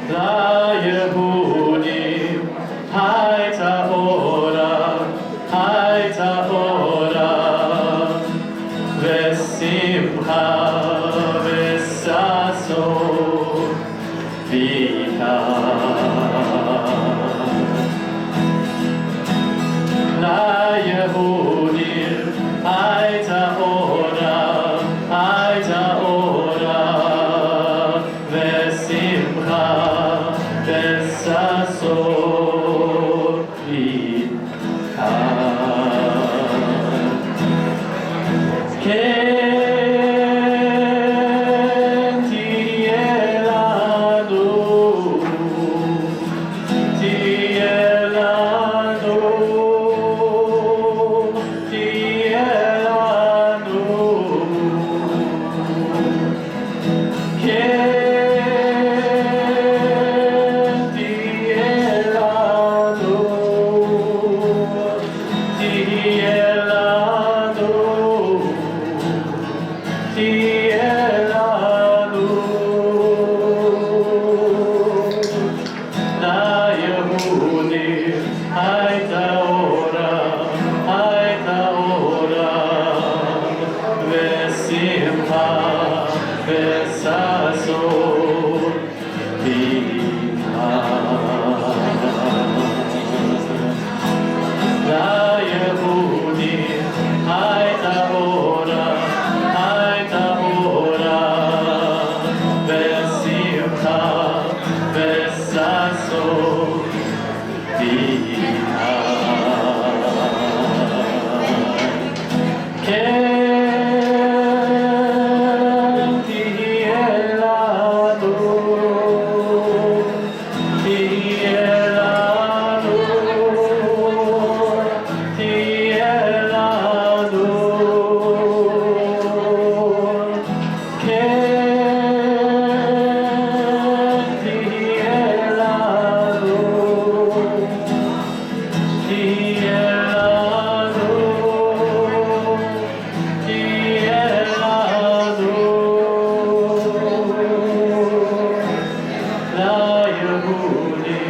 ליהודים הייתה אורה, הייתה אורה, ושמחה וששון ביה. ליהודים הייתה אורה, הייתה אורה, ושמחה וששון ביה. כן תהיה לנו, תהיה לנו, תהיה לנו, כן תהיה לנו, תהיה לנו, תהיה לנו. ליהודים הייתה אורה, הייתה אורה, ושמחה וששון ביה. ליהודים הייתה אורה, הייתה אורה, ושמחה וששון ביה. כן תהיה לנו, תהיה לנו, תהיה לנו, כן תהיה לנו, תהיה לנו, תהיה לנו. ליהודים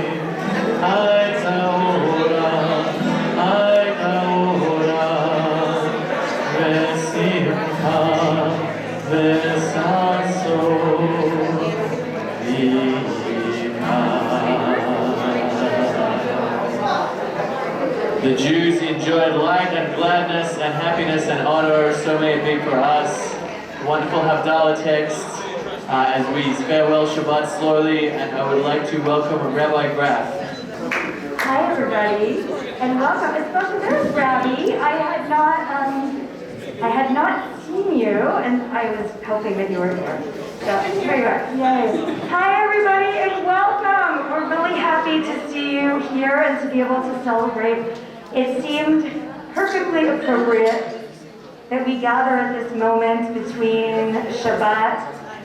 הייתה אורה, הייתה אורה, ושמחה וששון ביה. The Jews enjoyed light and gladness and happiness and honor, so may it be for us. Wonderful Havdalah text as we farewell Shabbat slowly, and I would like to welcome Rabbi Graf. Hi everybody, and welcome. Especially there's Rabbi. I had not seen you, and I was hoping that you were here. So here you are. Yay! Hi everybody, and welcome. We're really happy to see you here and to be able to celebrate. It seemed perfectly appropriate that we gather at this moment between Shabbat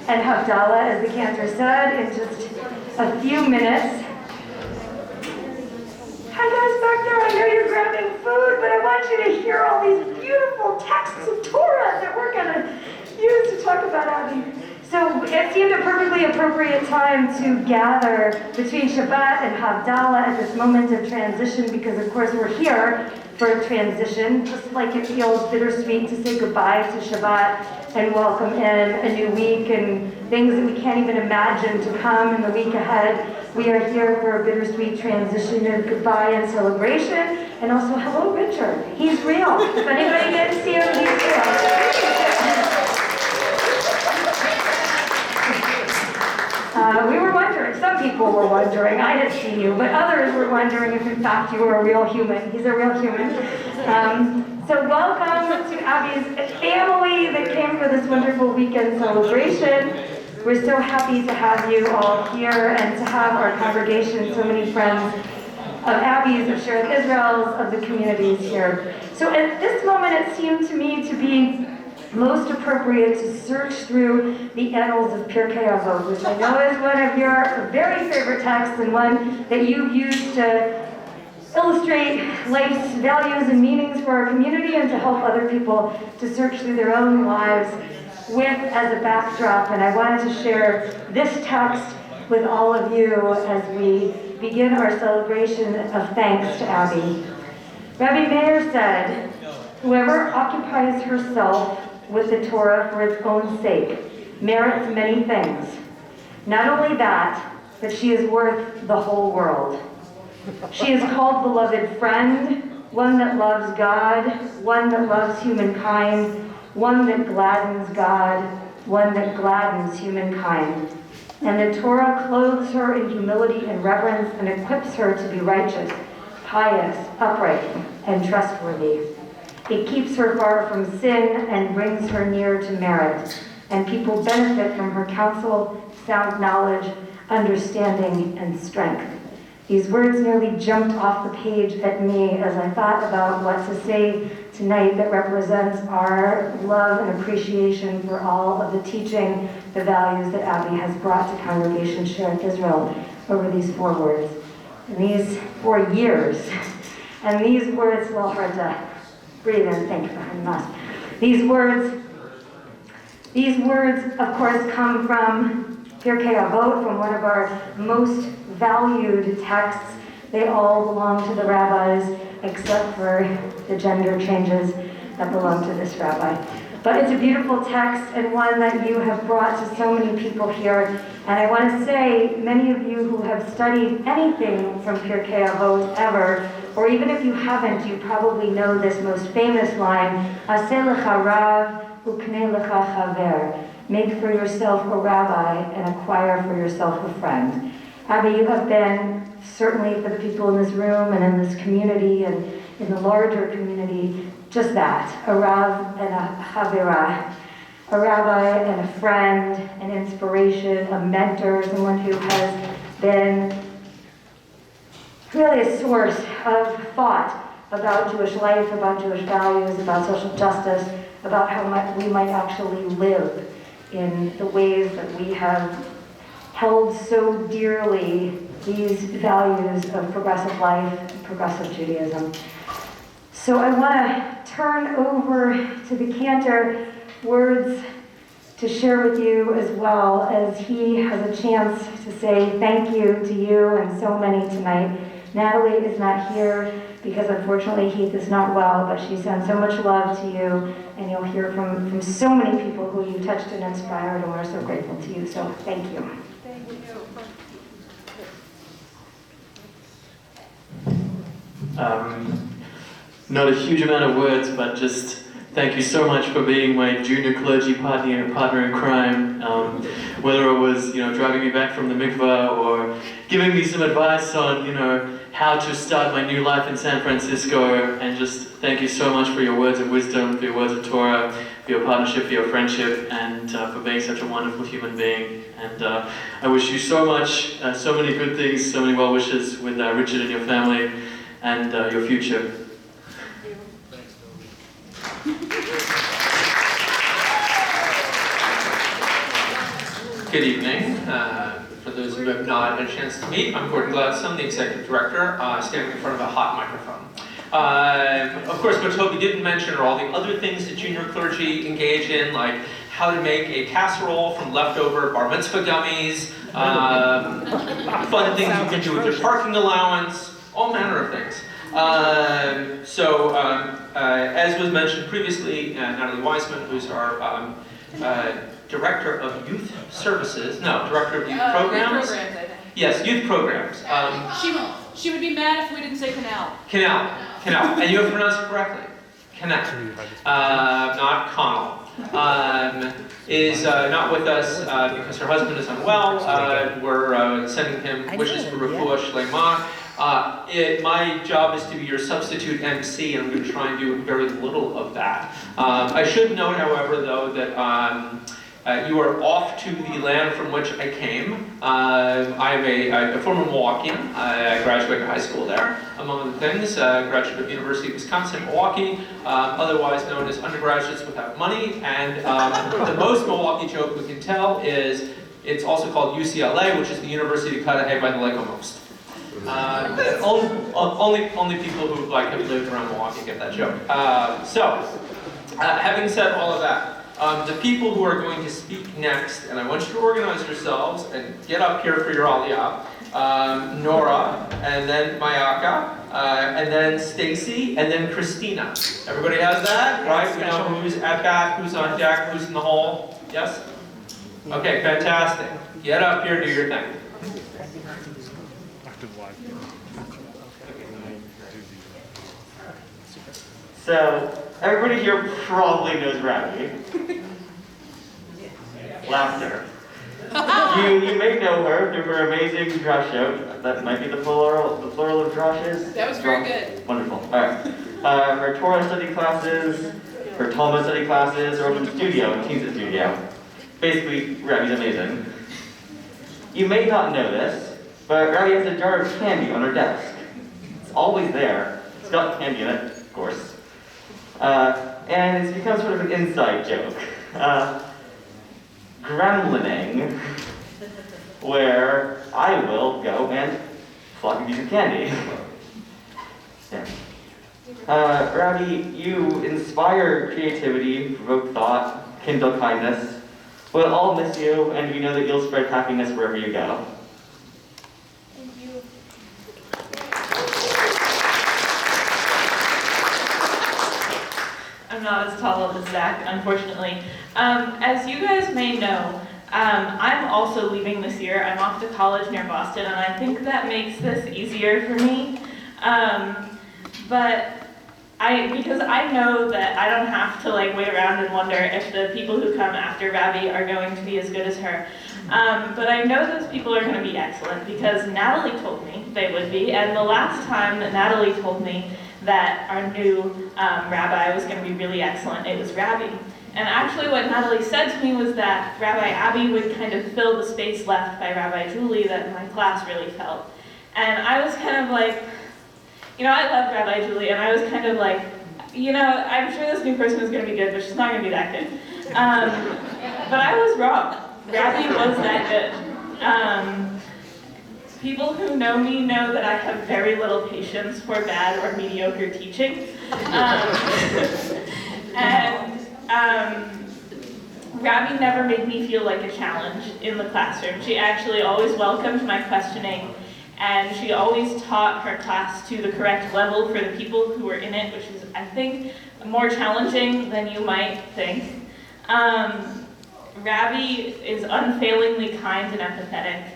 and Havdalah, as the cantor said, in just a few minutes. Hi guys back there, I know you're grabbing food, but I want you to hear all these beautiful texts of Torah that we're going to use to talk about Abby. So it seemed a perfectly appropriate time to gather between Shabbat and Havdalah at this moment of transition, because of course we're here for a transition, just like it feels bittersweet to say goodbye to Shabbat and welcome in a new week and things that we can't even imagine to come in the week ahead. We are here for a bittersweet transition of goodbye and celebration, and also hello Richard. He's real. If anybody didn't see him, he's real. We were wondering, some people were wondering, I had seen you, but others were wondering if in fact you were a real human. He's a real human. So welcome to Abby's family that came for this wonderful weekend celebration. We're so happy to have you all here and to have our congregation, so many friends of Abby's, of Sharon Israel's, of the communities here. So at this moment it seemed to me to be most appropriate to search through the annals of Pirkei Avot, which I know is one of your very favorite texts and one that you've used to illustrate life's values and meanings for our community and to help other people to search through their own lives with as a backdrop. And I wanted to share this text with all of you as we begin our celebration of thanks to Abby. Rabbi Meir said, "Whoever occupies herself with the Torah for its own sake merits many things. Not only that, but she is worth the whole world. She is called beloved friend, one that loves God, one that loves humankind, one that gladdens God, one that gladdens humankind. And the Torah clothes her in humility and reverence and equips her to be righteous, pious, upright, and trustworthy. It keeps her far from sin and brings her near to merit. And people benefit from her counsel, sound knowledge, understanding, and strength." These words nearly jumped off the page at me as I thought about what to say tonight that represents our love and appreciation for all of the teaching, the values that Abby has brought to Congregation Sharet Israel over these 4 words. And these 4 years. And these words, a little hard to breathe in, thank you for having us. These words, of course, come from Pirkei Avot, from one of our most valued texts. They all belong to the rabbis, except for the gender changes that belong to this rabbi. But it's a beautiful text and one that you have brought to so many people here. And I want to say, many of you who have studied anything from Pirkei Avot ever, or even if you haven't, you probably know this most famous line, "Aseh lecha rav uknei lecha chaver." Make for yourself a rabbi and acquire for yourself a friend. Abby, you have been, certainly for the people in this room and in this community and in the larger community, just that, a rav and a chavera, a rabbi and a friend, an inspiration, a mentor, someone who has been really a source of thought about Jewish life, about Jewish values, about social justice, about how much we might actually live in the ways that we have held so dearly these values of progressive life, progressive Judaism. So I want to turn over to the cantor words to share with you as well, as he has a chance to say thank you to you and so many tonight. Natalie is not here because unfortunately Heath is not well, but she sends so much love to you, and you'll hear from so many people who you touched and inspired, and we're so grateful to you. So thank you. Thank you. Not a huge amount of words, but just thank you so much for being my junior clergy partner in crime. Whether it was, driving me back from the mikvah or giving me some advice on, how to start my new life in San Francisco, and just thank you so much for your words of wisdom, for your words of Torah, for your partnership, for your friendship, and for being such a wonderful human being. And I wish you so much, so many good things, so many well wishes with Richard and your family and your future. Good evening. For those who have not had a chance to meet, I'm Gordon Gladstone, the Executive Director, standing in front of a hot microphone. Of course, what Toby didn't mention are all the other things that junior clergy engage in, like how to make a casserole from leftover bar mitzvah gummies, fun things you can do with your parking allowance, all manner of things. As was mentioned previously, Natalie Weissman, who's our Director of Youth Services, Director of Youth Programs. Youth programs, I think. Yes, youth programs. She would be mad if we didn't say canal. Canal, and you have pronounced it correctly. Canal, not Connell. Is not with us because her husband is unwell. We're sending him wishes for refuah shlema. My job is to be your substitute MC, and I'm going to try and do very little of that. I should note, however, though, that you are off to the land from which I came. I'm a former Milwaukeean. I graduated high school there, among other things. Graduate of the University of Wisconsin-Milwaukee, otherwise known as undergraduates without money. And the most Milwaukee joke we can tell is it's also called UCLA, which is the University of Cudahy by the lake almost. Only people who have lived around Milwaukee get that joke. Having said all of that, The people who are going to speak next, and I want you to organize yourselves and get up here for your aliyah. Nora, and then Mayaka, and then Stacy, and then Christina. Everybody has that, right? We know who's at bat, who's on deck, who's in the hole. Yes? Okay, fantastic. Get up here, do your thing. So, everybody here probably knows Rabbi. Laughter. You may know her through her amazing drash show. That might be the plural of drashes. That was very good. Wonderful. All right. Her Torah Study classes, her Talmud Study classes, her open studio, Teens at Studio. Basically, Rabbi's amazing. You may not know this, but Rabbi has a jar of candy on her desk. It's always there. It's got candy in it, of course. And it's become sort of an inside joke. Gremlining, where I will go and pluck a piece of candy. Yeah. Rabbi, you inspire creativity, provoke thought, kindle kindness. We'll all miss you, and we know that you'll spread happiness wherever you go. Thank you. I'm not as tall as Zach, unfortunately. As you guys may know, I'm also leaving this year. I'm off to college near Boston, and I think that makes this easier for me. Because I know that I don't have to wait around and wonder if the people who come after Rabbi are going to be as good as her. But I know those people are going to be excellent because Natalie told me they would be, and the last time that Natalie told me that our new rabbi was going to be really excellent, it was Rabbi. And actually what Natalie said to me was that Rabbi Abby would kind of fill the space left by Rabbi Julie that my class really felt. And I was kind of like, I love Rabbi Julie, and I was kind of like, I'm sure this new person is going to be good, but she's not going to be that good. But I was wrong. Rabbi was that good. People who know me know that I have very little patience for bad or mediocre teaching. Rabbi never made me feel like a challenge in the classroom. She actually always welcomed my questioning, and she always taught her class to the correct level for the people who were in it, which is, I think, more challenging than you might think. Rabbi is unfailingly kind and empathetic,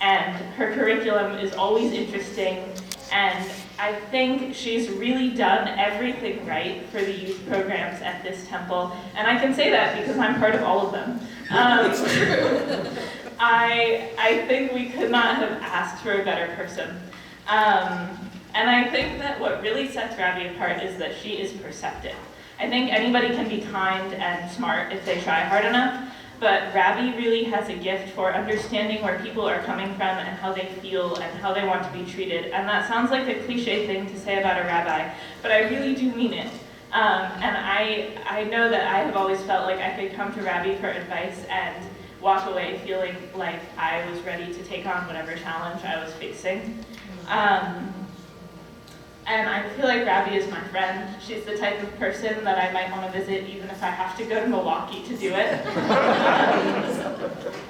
and her curriculum is always interesting, and I think she's really done everything right for the youth programs at this temple, and I can say that because I'm part of all of them. I think we could not have asked for a better person. And I think that what really sets Rabbi apart is that she is perceptive. I think anybody can be kind and smart if they try hard enough, but Rabbi really has a gift for understanding where people are coming from and how they feel and how they want to be treated. And that sounds like a cliche thing to say about a rabbi, but I really do mean it. And I know that I have always felt like I could come to Rabbi for advice and walk away feeling like I was ready to take on whatever challenge I was facing. And I feel like Rabbi is my friend. She's the type of person that I might want to visit even if I have to go to Milwaukee to do it.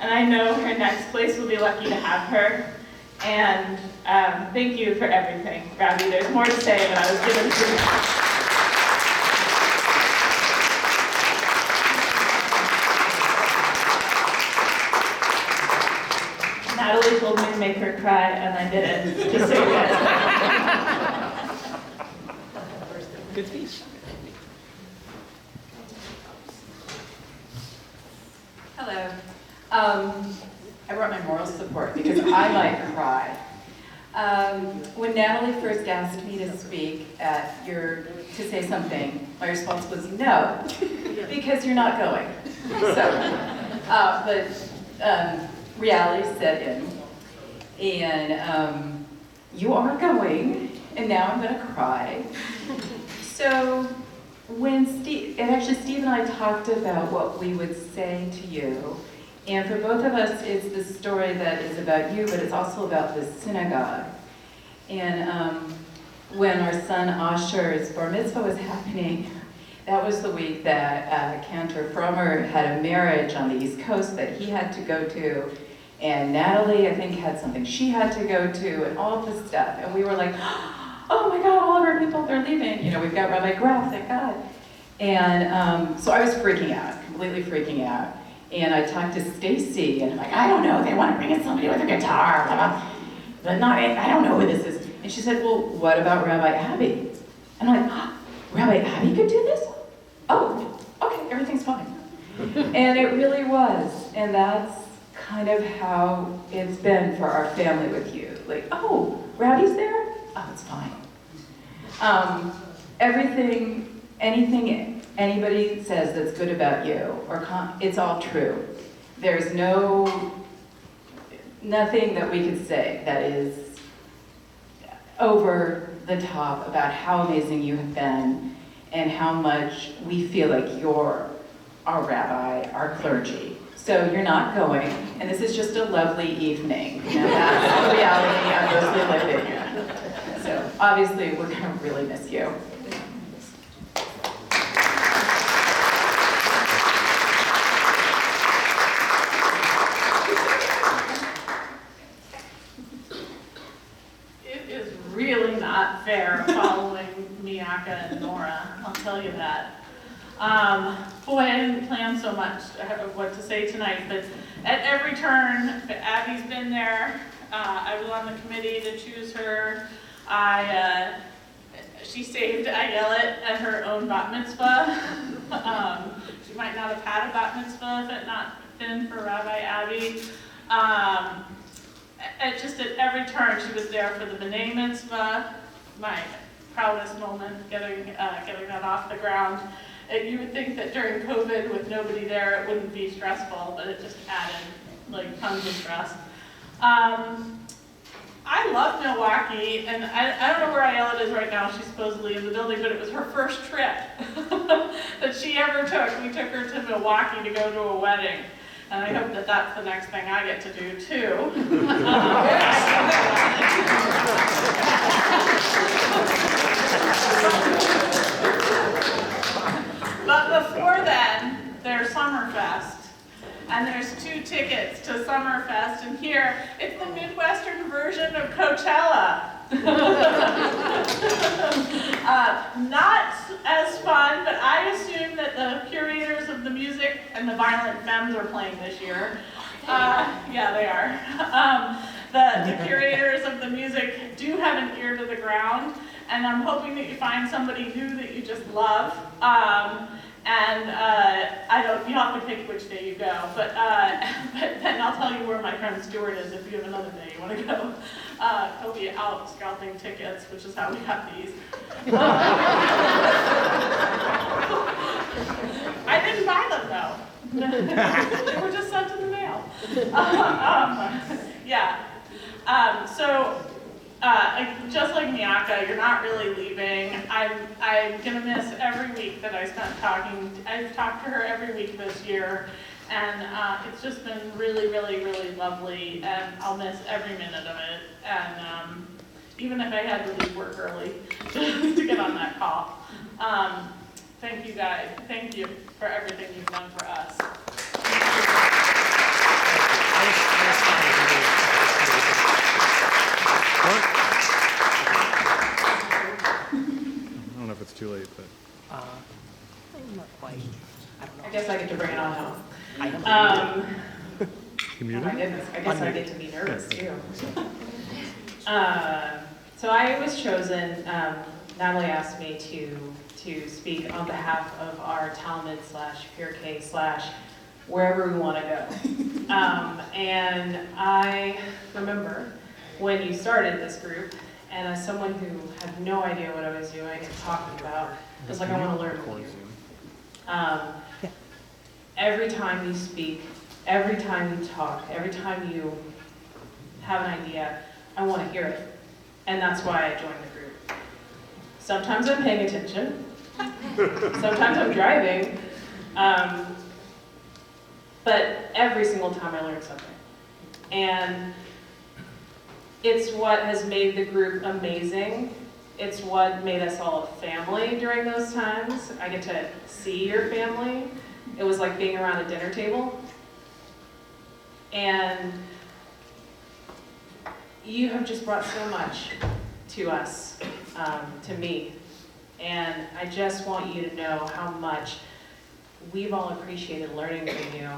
And I know her next place will be lucky to have her. And thank you for everything, Rabbi. There's more to say, but I was given to Natalie told me to make her cry, and I did it, just so you guys. Good speech. Hello. I brought my moral support because I might cry. When Natalie first asked me to speak to say something, my response was no, because you're not going. But reality set in, and you are going, and now I'm going to cry. So when Steve and I talked about what we would say to you, and for both of us, it's the story that is about you, but it's also about the synagogue. And when our son Asher's bar mitzvah was happening, That was the week that Cantor Frommer had a marriage on the East Coast that he had to go to, and Natalie, I think, had something she had to go to, and all of this stuff. And we were like, oh my God, all of our people, they're leaving. You know, we've got Rabbi Graf, thank God. And so I was freaking out, completely freaking out. And I talked to Stacy, and I'm like, I don't know, they want to bring in somebody with a guitar, blah, blah. But not, I don't know who this is. And she said, well, what about Rabbi Abby? And I'm like, oh, Rabbi Abby could do this? Oh, okay, everything's fine. And it really was. And that's kind of how it's been for our family with you. Like, oh, Rabbi's there? Oh, it's fine. Anything anybody says that's good about you, it's all true. There's nothing that we could say that is over the top about how amazing you have been and how much we feel like you're our rabbi, our clergy. So you're not going, and this is just a lovely evening. And that's the reality I'm mostly living. So obviously we're gonna really miss you. Really not fair following Miyaka and Nora, I'll tell you that. Boy, I didn't plan so much of what to say tonight, but at every turn, Abby's been there. I was on the committee to choose her. She saved Ayelet at her own bat mitzvah. She might not have had a bat mitzvah if it had not been for Rabbi Abby. Just at every turn, she was there for the B'nai Mitzvah, my proudest moment, getting that off the ground. You would think that during COVID, with nobody there, it wouldn't be stressful, but it just added like tons of stress. I love Milwaukee, and I don't know where Ayelet is right now. She's supposedly in the building, but it was her first trip that she ever took. We took her to Milwaukee to go to a wedding. And I hope that that's the next thing I get to do too. But before then, there's Summerfest. And there's 2 tickets to Summerfest. And here, it's the Midwestern version of Coachella. Not as fun, but I assume that the curators of the music and the Violent Femmes are playing this year. Yeah, they are. The curators of the music do have an ear to the ground, and I'm hoping that you find somebody new that you just love. You'll have to pick which day you go, but then I'll tell you where my friend Stuart is if you have another day you want to go. He'll be out scalping tickets, which is how we got these. I didn't buy them though. They were just sent in the mail. Just like Miyaka, you're not really leaving. I'm gonna miss every week that I spent talking. I've talked to her every week this year, and it's just been really, really, really lovely, and I'll miss every minute of it. And even if I had to leave work early just to get on that call. Thank you guys. Thank you for everything you've done for us. I don't know if it's too late, but. Not quite. I don't know. I guess I get to bring it on home. You muted? Oh my goodness, I guess I get to be nervous too. So I was chosen, Natalie asked me to speak on behalf of our Talmud / Pure K / wherever we want to go. And I remember when you started this group, and as someone who had no idea what I was doing and talking about, I was like, I want to learn from you. Every time you speak, every time you talk, every time you have an idea, I want to hear it. And that's why I joined the group. Sometimes I'm paying attention. Sometimes I'm driving. But every single time I learn something. And it's what has made the group amazing It's what made us all a family during those times. I get to see your family. It was like being around a dinner table. And you have just brought so much to us, to me. And I just want you to know how much we've all appreciated learning from you,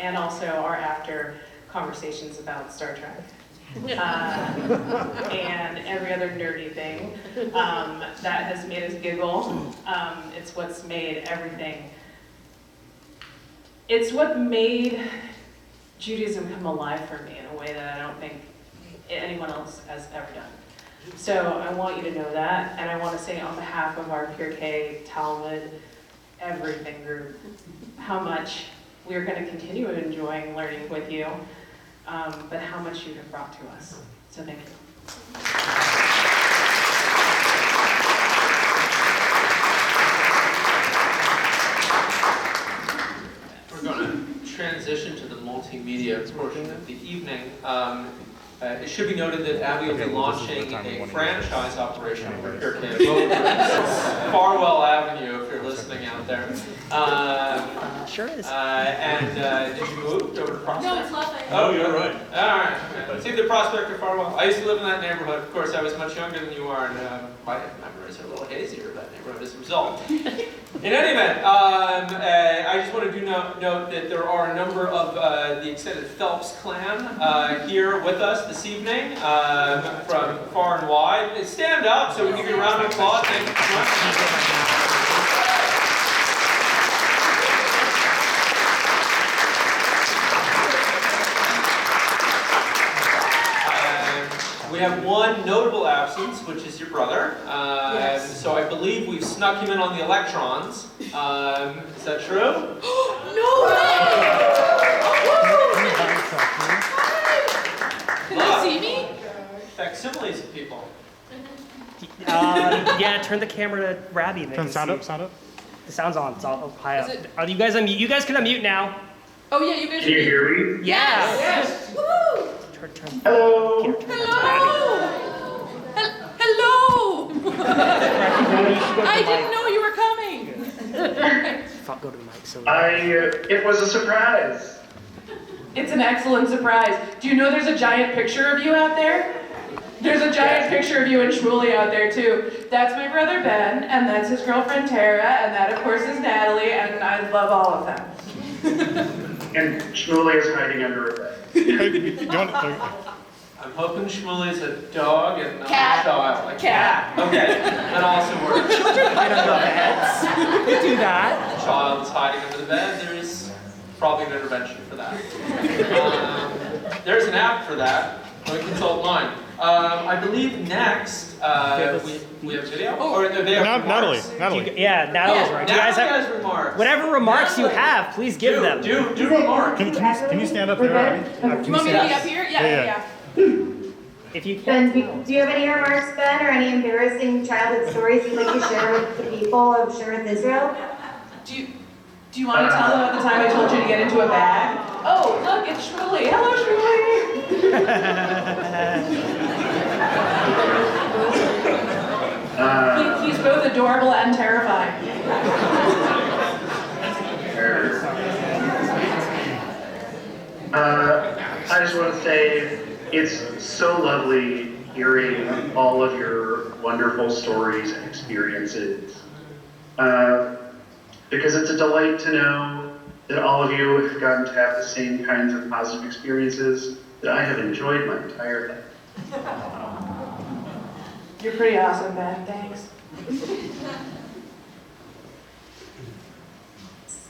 and also our after conversations about Star Trek. And every other nerdy thing that has made us giggle. It's what's made everything. It's what made Judaism come alive for me in a way that I don't think anyone else has ever done. So I want you to know that, and I want to say on behalf of our Pure K, Talmud, everything group, how much we're going to continue enjoying learning with you, but how much you have brought to us. So thank you. We're going to transition to the multimedia portion of the evening. It should be noted that Abby will be launching a franchise operation for Pure K Farwell Avenue, if you're listening out there. Sure is. And did you move over to Prospect? No, it's Lafayette. Oh, you're right. All right. Okay. It's either Prospect or Farwell. I used to live in that neighborhood. Of course, I was much younger than you are, and my memories are a little hazier of that neighborhood as a result. In any event, I just wanted to note that there are a number of the extended Phelps clan here with us this evening from far and wide. Stand up so we can give you a round of applause. Thank you so much. We have one notable absence, which is your brother. Yes. So I believe we've snuck him in on the electrons. Is that true? No way! Can they see me? Facsimiles of people. Yeah, turn the camera to Rabbi. Turn sound up, sound up. The sound's on. It's all high up. Is it- Are you guys unmute? You guys can unmute now. Oh yeah, you guys. Can you hear me? Yeah. Yes. Woo! Turn. Hello. Peter, turn Hello. Hello. I didn't know you were coming. Go to the mic. So. It was a surprise. It's an excellent surprise. Do you know there's a giant picture of you out there? There's a giant picture of you and Shmuley out there too. That's my brother Ben, and that's his girlfriend Tara, and that of course is Natalie, and I love all of them. And Shmuley is hiding under a bed. I'm hoping Shmuley's a dog and not Cat. a child. A Cat. Okay, that also works. Hide under the beds. You could do that. Child is hiding under the bed. There's probably an intervention for that. There's an app for that. Let me consult mine. I believe next we have video. Or they have remarks. Natalie. Yeah, Natalie's right. Do you guys Natalie have has remarks. whatever remarks you Natalie, have? Please give them. Do remarks. Can you stand up there, Abby? You want me to be up here? Yeah. If you Ben, can. do you have any remarks, Ben, or any embarrassing childhood stories you'd like to share with the people of Shavuot Israel? Do you want to tell them about the time I told you to get into a bag? Oh, look, it's Shmuley. Hello, Shmuley. He's both adorable and terrifying. I just want to say it's so lovely hearing all of your wonderful stories and experiences. Because it's a delight to know that all of you have gotten to have the same kinds of positive experiences that I have enjoyed my entire life. You're pretty awesome, Ben. Thanks.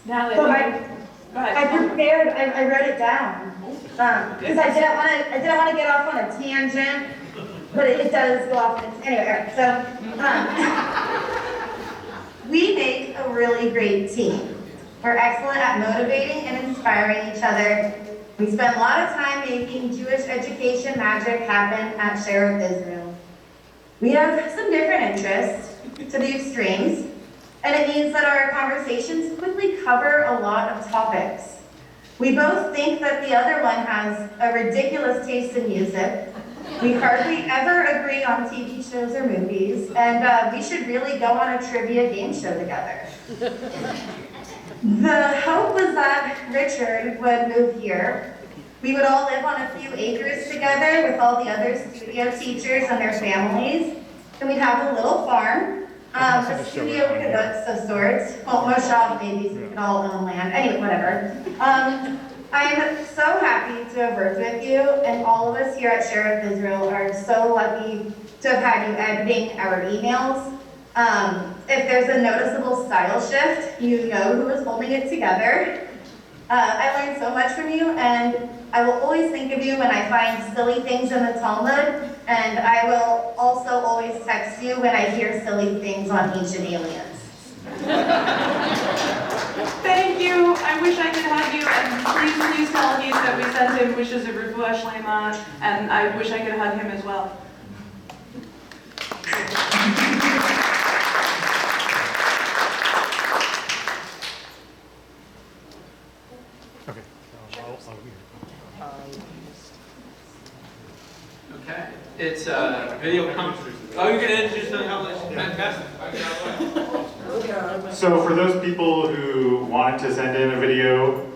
Natalie, So go I ahead. prepared. I wrote it down because I didn't want to get off on a tangent, but it does go off. Anyway, all right, so we make a really great team. We're excellent at motivating and inspiring each other. We spend a lot of time making Jewish education magic happen at Shavuot Israel. We have some different interests to the extremes, and it means that our conversations quickly cover a lot of topics. We both think that the other one has a ridiculous taste in music, We hardly ever agree on TV shows or movies, and we should really go on a trivia game show together. The hope was that Richard would move here. We would all live on a few acres together with all the other studio teachers and their families, and we'd have a little farm, a studio kibbutz of sorts. Well, moshav maybe, so we could all own land. Anyway, whatever. I'm so happy to have worked with you, and all of us here at Sheriff Israel are so lucky to have had you editing our emails. If there's a noticeable style shift, you know who is holding it together. I learned so much from you, and I will always think of you when I find silly things in the Talmud, and I will also always text you when I hear silly things on Ancient Aliens. Thank you. I wish I could have you, and please tell Heath that we sent him wishes of refuah shlema, and I wish I could hug him as well. Okay. Okay. It's video conference. Oh, you're going to introduce something else? Fantastic. So for those people who wanted to send in a video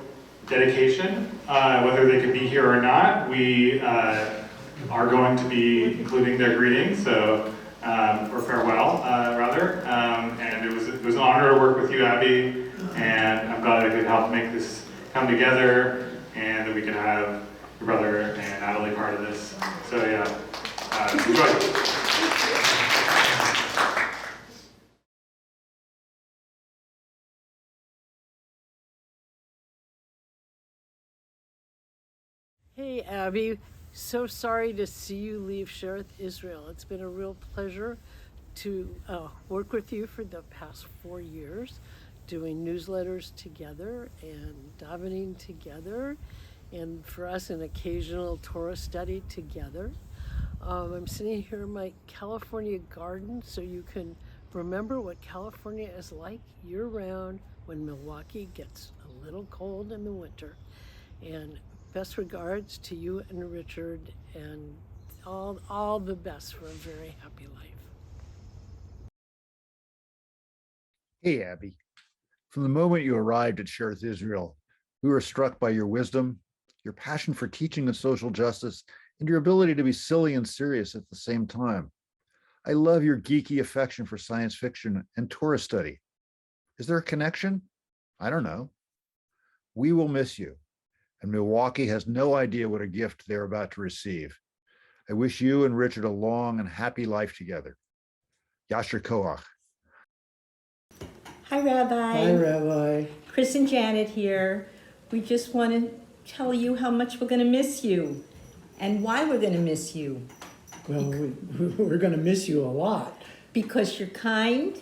dedication, whether they could be here or not, we are going to be including their greetings, so or farewell, rather. And it was an honor to work with you, Abby, and I'm glad I could help make this come together, and that we can have your brother and Natalie part of this. So yeah, enjoy. Hey, Abby. So sorry to see you leave Sheriff Israel. It's been a real pleasure to work with you for the past 4 years, doing newsletters together and davening together, and for us an occasional Torah study together. I'm sitting here in my California garden so you can remember what California is like year-round when Milwaukee gets a little cold in the winter. And best regards to you and Richard, and all the best for a very happy life. Hey, Abby. From the moment you arrived at Sheriff Israel, we were struck by your wisdom, your passion for teaching and social justice, and your ability to be silly and serious at the same time. I love your geeky affection for science fiction and Torah study. Is there a connection? I don't know. We will miss you, and Milwaukee has no idea what a gift they're about to receive. I wish you and Richard a long and happy life together. Yasher Koach. Hi, Rabbi. Hi, Rabbi. Chris and Janet here. We just want to tell you how much we're going to miss you and why we're going to miss you. Well, we're going to miss you a lot. Because you're kind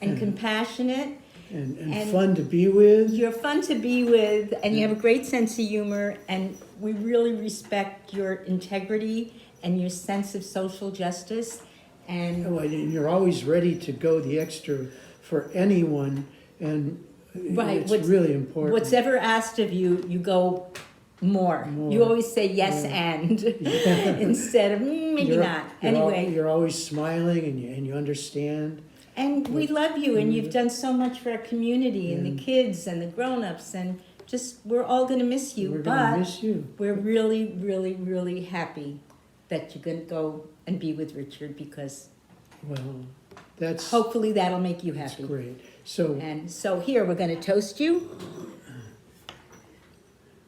and compassionate. And fun to be with. You're fun to be with, and you have a great sense of humor, and we really respect your integrity and your sense of social justice. And you're always ready to go the extra for anyone, and it's really important. What's ever asked of you, you go more. You always say yes and instead of maybe not. Anyway, you're always smiling, and you understand. And we love you, and you've done so much for our community and the kids and the grown-ups, and just we're all going to miss you. We're going to miss you. We're really, really, really happy that you're going to go and be with Richard, because hopefully that'll make you happy. That's great. So here we're going to toast you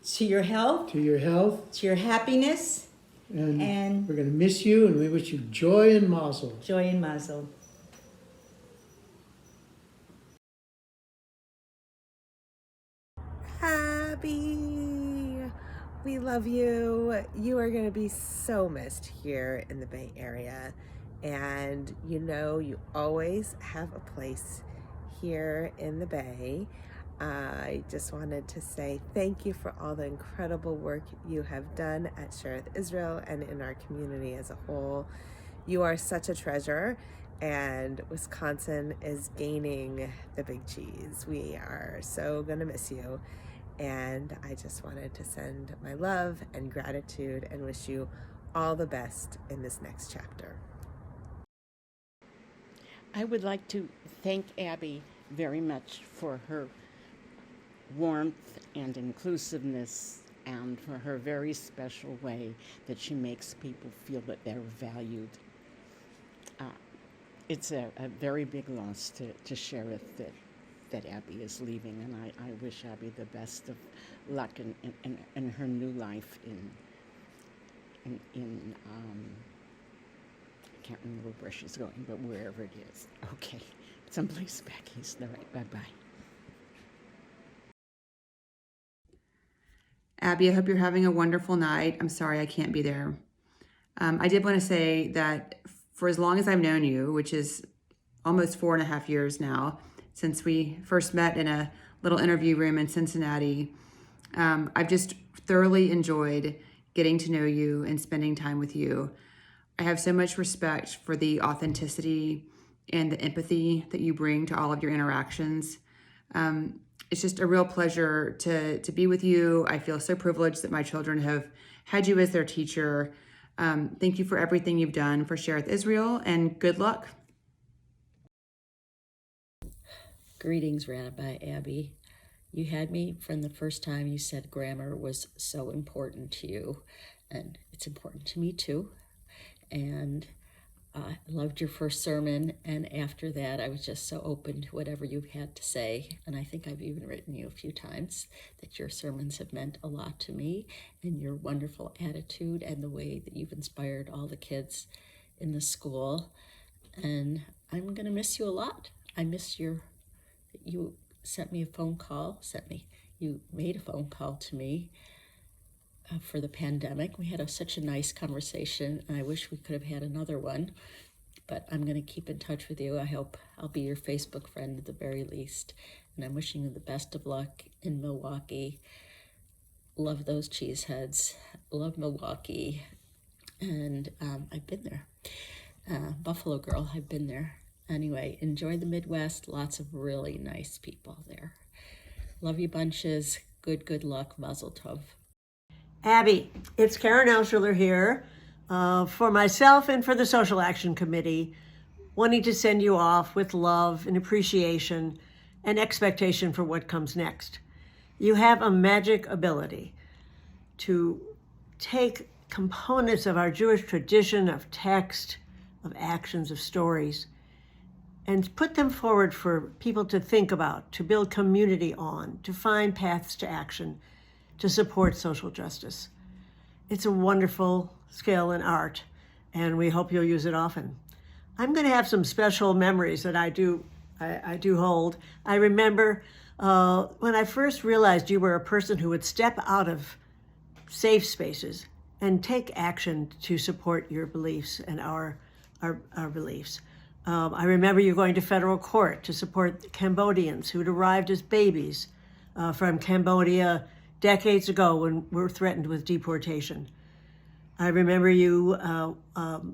to your health, to your happiness, and we're going to miss you, and we wish you joy and mazel. Joy and mazel. Abby, we love you. You are going to be so missed here in the Bay Area. And you always have a place here in the Bay. I just wanted to say thank you for all the incredible work you have done at Sheriff Israel and in our community as a whole. You are such a treasure, and Wisconsin is gaining the big cheese. We are so going to miss you. And I just wanted to send my love and gratitude and wish you all the best in this next chapter. I would like to thank Abby very much for her warmth and inclusiveness and for her very special way that she makes people feel that they're valued. It's a very big loss to Sheriff that Abby is leaving, and I wish Abby the best of luck in her new life in I can't remember where she's going, but wherever it is. Okay, someplace back east. All right, bye-bye. Abby, I hope you're having a wonderful night. I'm sorry I can't be there. I did want to say that for as long as I've known you, which is almost 4.5 years now, since we first met in a little interview room in Cincinnati, I've just thoroughly enjoyed getting to know you and spending time with you. I have so much respect for the authenticity and the empathy that you bring to all of your interactions. It's just a real pleasure to be with you. I feel so privileged that my children have had you as their teacher. Thank you for everything you've done for Shereth Israel, and good luck. Greetings, Rabbi Abby. You had me from the first time you said grammar was so important to you, and it's important to me too. And I loved your first sermon, and after that I was just so open to whatever you had to say. And I think I've even written you a few times that your sermons have meant a lot to me, and your wonderful attitude and the way that you've inspired all the kids in the school. And I'm gonna miss you a lot. I miss you made a phone call to me for the pandemic. We had such a nice conversation, and I wish we could have had another one, but I'm going to keep in touch with you. I hope I'll be your Facebook friend at the very least, and I'm wishing you the best of luck in Milwaukee. Love those cheeseheads. Love Milwaukee, and I've been there. Buffalo girl, I've been there. Anyway, enjoy the Midwest. Lots of really nice people there. Love you bunches. Good luck. Mazel tov. Abby, it's Karen Elschuler here for myself and for the Social Action Committee, wanting to send you off with love and appreciation and expectation for what comes next. You have a magic ability to take components of our Jewish tradition, of text, of actions, of stories, and put them forward for people to think about, to build community on, to find paths to action, to support social justice. It's a wonderful skill and art, and we hope you'll use it often. I'm going to have some special memories that I do hold. I remember when I first realized you were a person who would step out of safe spaces and take action to support your beliefs and our beliefs. I remember you going to federal court to support Cambodians who'd arrived as babies from Cambodia decades ago when we were threatened with deportation. I remember you on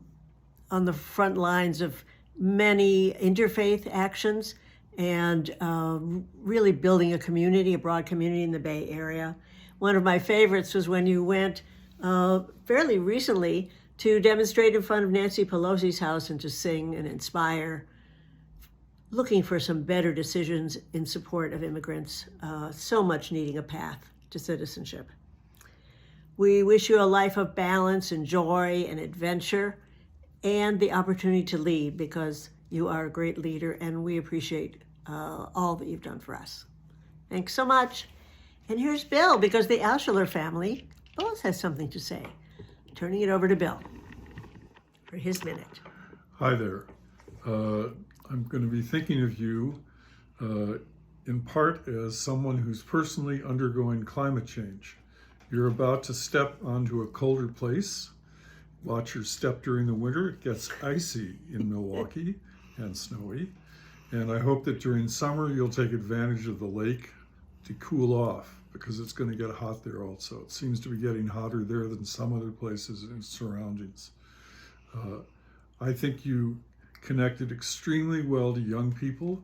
the front lines of many interfaith actions and really building a community, a broad community in the Bay Area. One of my favorites was when you went fairly recently to demonstrate in front of Nancy Pelosi's house and to sing and inspire, looking for some better decisions in support of immigrants, so much needing a path to citizenship. We wish you a life of balance and joy and adventure and the opportunity to lead, because you are a great leader and we appreciate all that you've done for us. Thanks so much. And here's Bill, because the Elschuler family both has something to say. Turning it over to Bill for his minute. Hi there. I'm going to be thinking of you in part as someone who's personally undergoing climate change. You're about to step onto a colder place. Watch your step during the winter. It gets icy in Milwaukee and snowy. And I hope that during summer you'll take advantage of the lake to cool off, because it's going to get hot there also. It seems to be getting hotter there than some other places in its surroundings. I think you connected extremely well to young people,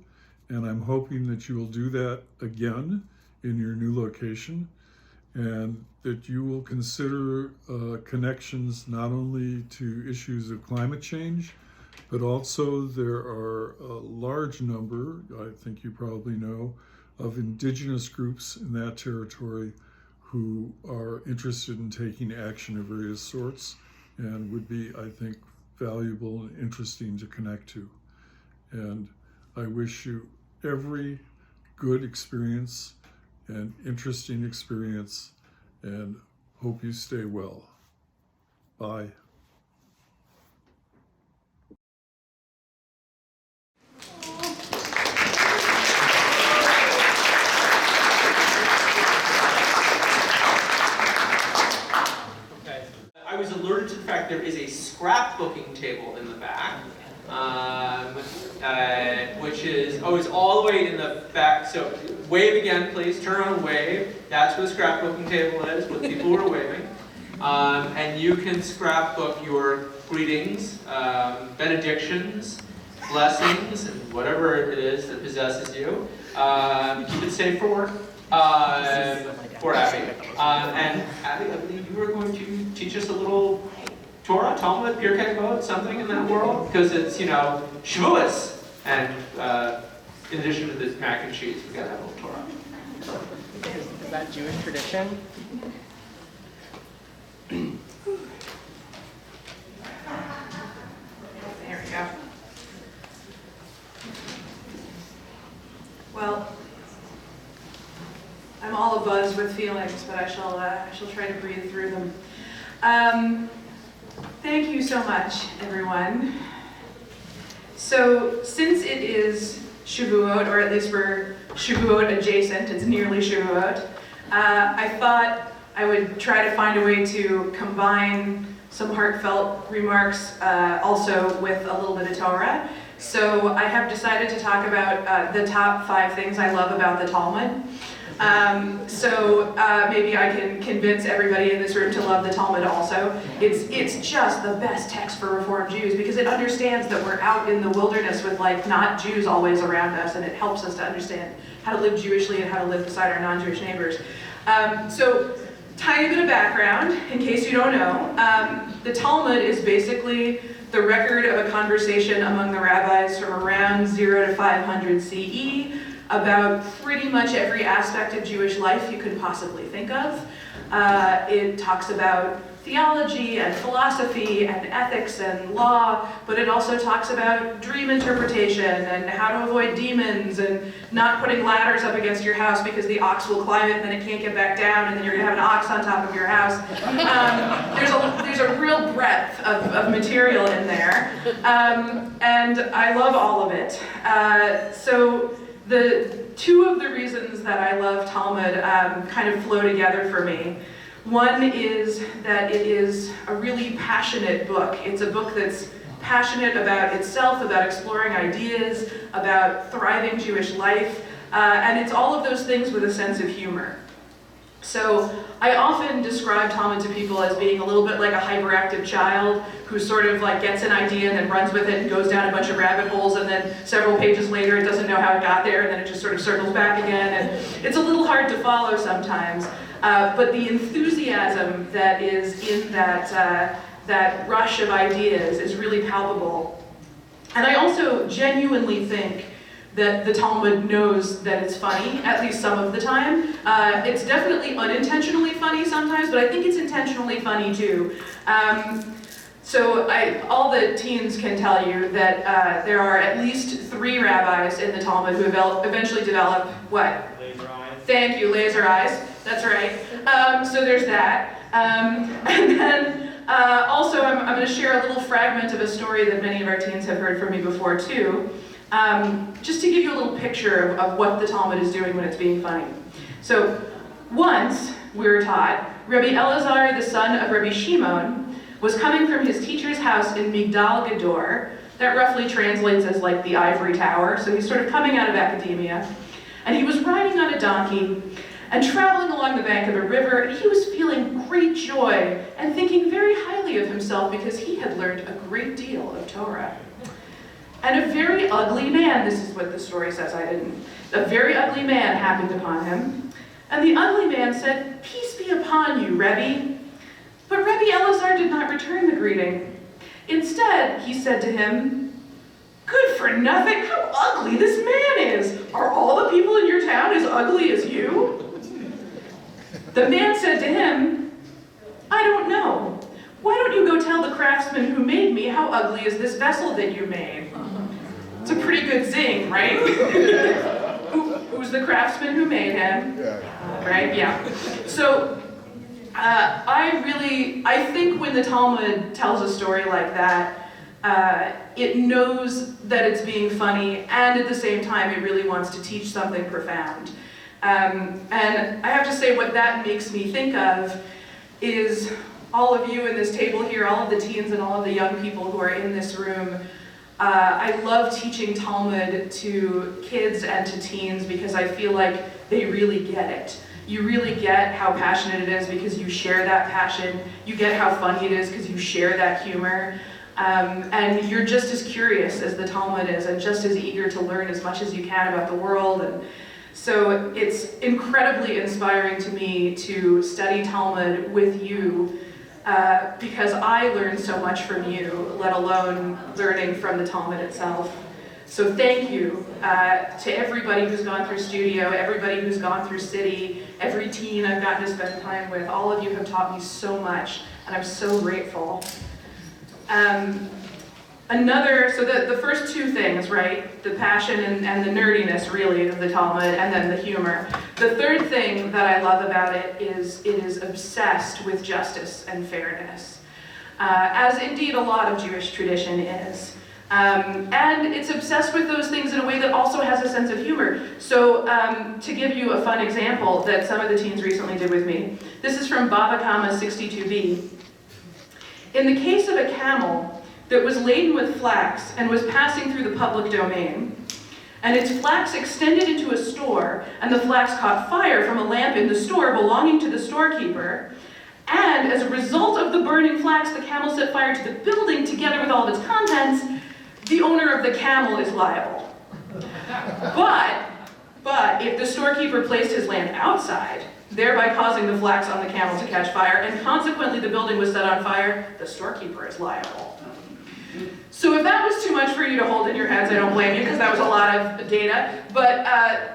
and I'm hoping that you will do that again in your new location. and that you will consider connections not only to issues of climate change, but also there are a large number, I think you probably know, of indigenous groups in that territory who are interested in taking action of various sorts and would be, I think, valuable and interesting to connect to. And I wish you every good experience and interesting experience, and hope you stay well. Bye. I was alerted to the fact there is a scrapbooking table in the back, which is all the way in the back. So wave again, please. Turn around and wave. That's where the scrapbooking table is, with people who are waving. And you can scrapbook your greetings, benedictions, blessings, and whatever it is that possesses you. Keep it safe for work. For Abby. And Abby, I believe you were going to teach us a little Torah, Talmud, Pirkei Avot, something in that world, because it's, Shavuot. And in addition to this mac and cheese, we gotta have a little Torah. Is that Jewish tradition? There we go. Well, I'm all abuzz with feelings, but I shall try to breathe through them. Thank you so much, everyone. So, since it is Shavuot, or at least we're Shavuot adjacent, it's nearly Shavuot, I thought I would try to find a way to combine some heartfelt remarks also with a little bit of Torah. So I have decided to talk about the top 5 things I love about the Talmud. Maybe I can convince everybody in this room to love the Talmud also. It's just the best text for Reformed Jews because it understands that we're out in the wilderness with not Jews always around us, and it helps us to understand how to live Jewishly and how to live beside our non-Jewish neighbors. Tiny bit of background, in case you don't know. The Talmud is basically the record of a conversation among the rabbis from around 0 to 500 CE about pretty much every aspect of Jewish life you could possibly think of. It talks about theology and philosophy and ethics and law, but it also talks about dream interpretation and how to avoid demons and not putting ladders up against your house because the ox will climb it and then it can't get back down and then you're gonna have an ox on top of your house. There's a real breadth of material in there, and I love all of it. The 2 of the reasons that I love Talmud kind of flow together for me. One is that it is a really passionate book. It's a book that's passionate about itself, about exploring ideas, about thriving Jewish life, and it's all of those things with a sense of humor. So I often describe Talmud to people as being a little bit like a hyperactive child who sort of gets an idea and then runs with it and goes down a bunch of rabbit holes, and then several pages later it doesn't know how it got there, and then it just sort of circles back again, and it's a little hard to follow sometimes. But the enthusiasm that is in that rush of ideas is really palpable. And I also genuinely think that the Talmud knows that it's funny, at least some of the time. It's definitely unintentionally funny sometimes, but I think it's intentionally funny too. All the teens can tell you that there are at least 3 rabbis in the Talmud who eventually develop what? Laser eyes. Thank you, laser eyes. That's right. So there's that. And then also I'm going to share a little fragment of a story that many of our teens have heard from me before too. Just to give you a little picture of what the Talmud is doing when it's being funny. So once, we were taught, Rabbi Elazar, the son of Rabbi Shimon, was coming from his teacher's house in Migdal Gador. That roughly translates as the ivory tower, so he's sort of coming out of academia. And he was riding on a donkey and traveling along the bank of a river, and he was feeling great joy and thinking very highly of himself because he had learned a great deal of Torah. And a very ugly man, this is what the story says, a very ugly man happened upon him. And the ugly man said, "Peace be Rebbe." But Rebbe Elazar did not return the greeting. Instead, he said to him, "Good for nothing, how ugly this man is! Are all the people in your town as ugly as you?" The man said to him, "I don't know. Why don't you go tell the craftsman who made me how ugly is this vessel that you made?" It's a pretty good zing, right? Who's the craftsman who made him? Right, yeah. So, I think when the Talmud tells a story like that, it knows that it's being funny, and at the same time it really wants to teach something profound. And I have to say, what that makes me think of is all of you in this table here, all of the teens and all of the young people who are in this room. I love teaching Talmud to kids and to teens because I feel like they really get it. You really get how passionate it is because you share that passion. You get how funny it is because you share that humor. And you're just as curious as the Talmud is and just as eager to learn as much as you can about the world. And so it's incredibly inspiring to me to study Talmud with you because I learn so much from you, let alone learning from the Talmud itself. So thank you to everybody who's gone through studio, everybody who's gone through city, every teen I've gotten to spend time with. All of you have taught me so much, and I'm so grateful. So the first two things, right? The passion and the nerdiness, really, of the Talmud, and then the humor. The third thing that I love about it is obsessed with justice and fairness, as indeed a lot of Jewish tradition is. And it's obsessed with those things in a way that also has a sense of humor. So to give you a fun example that some of the teens recently did with me, this is from Bava Kama 62b. In the case of a camel that was laden with flax and was passing through the public domain, and its flax extended into a store, and the flax caught fire from a lamp in the store belonging to the storekeeper, and as a result of the burning flax, the camel set fire to the building together with all of its contents, the owner of the camel is liable. But if the storekeeper placed his lamp outside, thereby causing the flax on the camel to catch fire, and consequently the building was set on fire, the storekeeper is liable. So if that was too much for you to hold in your heads, I don't blame you, because that was a lot of data. But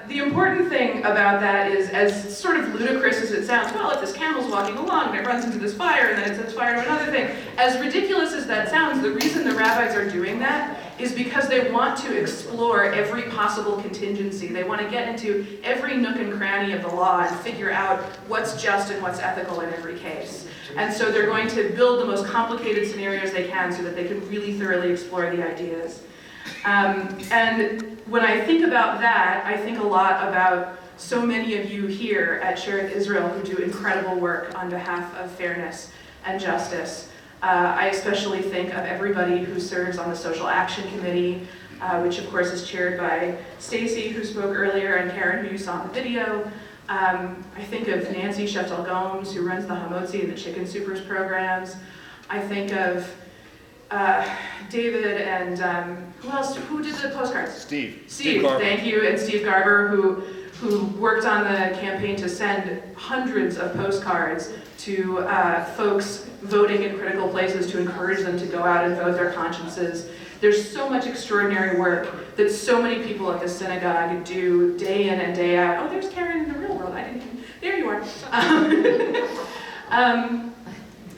the important thing about that is, as sort of ludicrous as it sounds, well, if this camel's walking along and it runs into this fire and then it sets fire to another thing, as ridiculous as that sounds, the reason the rabbis are doing that is because they want to explore every possible contingency. They want to get into every nook and cranny of the law and figure out what's just and what's ethical in every case. And so they're going to build the most complicated scenarios they can so that they can really thoroughly explore the ideas. And when I think about that, I think a lot about so many of you here at Shereth Israel who do incredible work on behalf of fairness and justice. I especially think of everybody who serves on the Social Action Committee, which of course is chaired by Stacy, who spoke earlier, and Karen, who you saw in the video. I think of Nancy Sheftel-Gomes, who runs the Hamotzi and the Chicken Supers programs. I think of David and who else? Who did the postcards? Steve Garber. Thank you, and Steve Garber, who worked on the campaign to send hundreds of postcards to folks voting in critical places to encourage them to go out and vote their consciences. There's so much extraordinary work that so many people at the synagogue do day in and day out. Oh, there's Karen in the real world. I didn't even, there you are.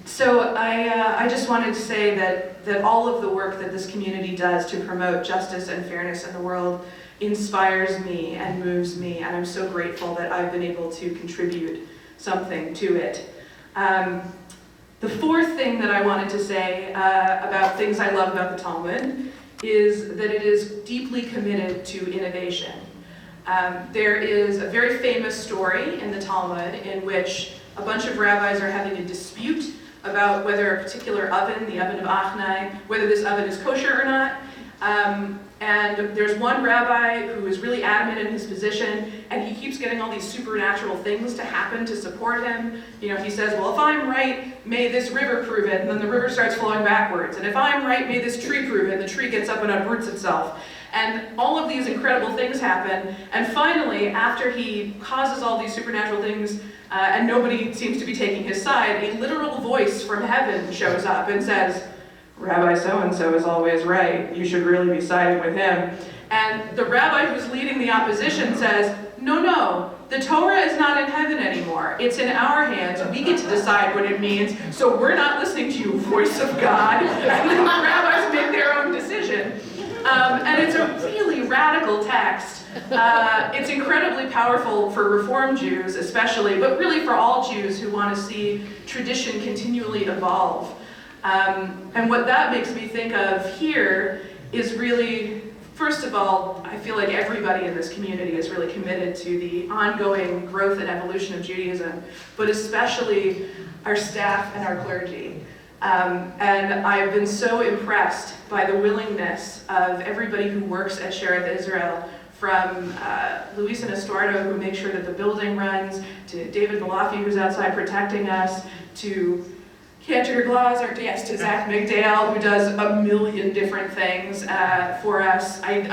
So I just wanted to say that all of the work that this community does to promote justice and fairness in the world inspires me and moves me, and I'm so grateful that I've been able to contribute something to it. The fourth thing that I wanted to say about things I love about the Talmud is that it is deeply committed to innovation. There is a very famous story in the Talmud in which a bunch of rabbis are having a dispute about whether a particular oven, the oven of Achnai, whether this oven is kosher or not. And there's one rabbi who is really adamant in his position, and he keeps getting all these supernatural things to happen to support him. You know, he says, well, if I'm right, may this river prove it, and then the river starts flowing backwards. And if I'm right, may this tree prove it, and the tree gets up and uproots itself. And all of these incredible things happen, and finally, after he causes all these supernatural things, and nobody seems to be taking his side, a literal voice from heaven shows up and says, "Rabbi so-and-so is always right. You should really be siding with him." And the rabbi who's leading the opposition says, no, the Torah is not in heaven anymore. It's in our hands. We get to decide what it means, so we're not listening to you, voice of God. And then the rabbis make their own decision. And it's a really radical text. It's incredibly powerful for Reform Jews especially, but really for all Jews who want to see tradition continually evolve. And what that makes me think of here is really, first of all, I feel like everybody in this community is really committed to the ongoing growth and evolution of Judaism, but especially our staff and our clergy. And I've been so impressed by the willingness of everybody who works at Shereth Israel, from Luis and Estuardo, who make sure that the building runs, to David Malafi, who's outside protecting us, to Cantor Glass, to Zach McDale, who does a million different things for us. I'm